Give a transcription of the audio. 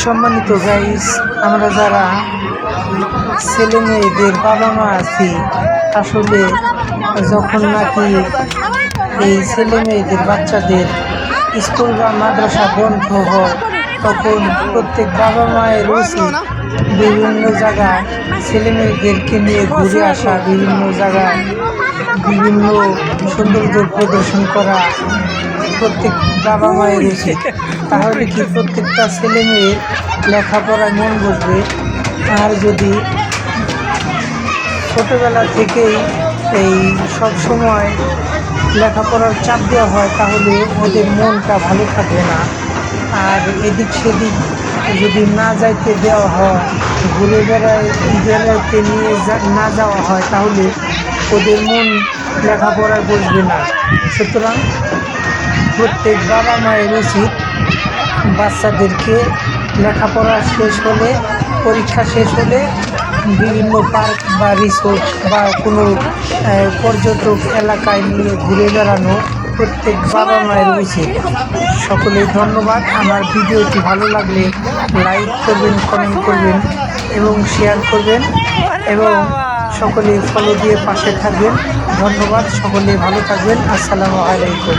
সম্মানিত গাইস, আমরা যারা ছেলে মেয়েদের বাবা মা আছি, আসলে যখন নাকি এই ছেলে মেয়েদের বাচ্চাদের স্কুল বা মাদ্রাসা বন্ধ হয়, তখন প্রত্যেক বাবা মায়ের উচিত বিভিন্ন জায়গায় ছেলে মেয়েদেরকে নিয়ে ঘুরে আসা, বিভিন্ন জায়গায় বিভিন্ন সৌন্দর্য প্রদর্শন করা প্রত্যেক বাবা মায়ের উচিত। তাহলে কি প্রত্যেকটা ছেলে মেয়ের লেখাপড়ায় মন বসবে। আর যদি ছোটোবেলা থেকেই এই সব সময় লেখাপড়ার চাপ দেওয়া হয়, তাহলে ওদের মনটা ভালো থাকবে না। আর এদিক সেদিক যদি না যাইতে দেওয়া হয়, ঘুরে বেড়াইতে নিয়ে না যাওয়া হয়, তাহলে ওদের মন লেখাপড়ায় বসবে না। সুতরাং প্রত্যেক বাবা মায়ের উচিত বাচ্চাদেরকে লেখাপড়া শেষ হলে, পরীক্ষা শেষ হলে বিভিন্ন পার্ক বা রিসোর্ট বা কোনো পর্যটক এলাকায় নিয়ে ঘুরে বেড়ানো প্রত্যেক বাবা মায়ের উচিত। সকলেই ধন্যবাদ। আমার ভিডিওটি ভালো লাগলে লাইক করবেন, কমেন্ট করবেন এবং শেয়ার করবেন এবং সকলে ফলো দিয়ে পাশে থাকবেন। ধন্যবাদ। সকলে ভালো থাকবেন। আসসালামু আলাইকুম।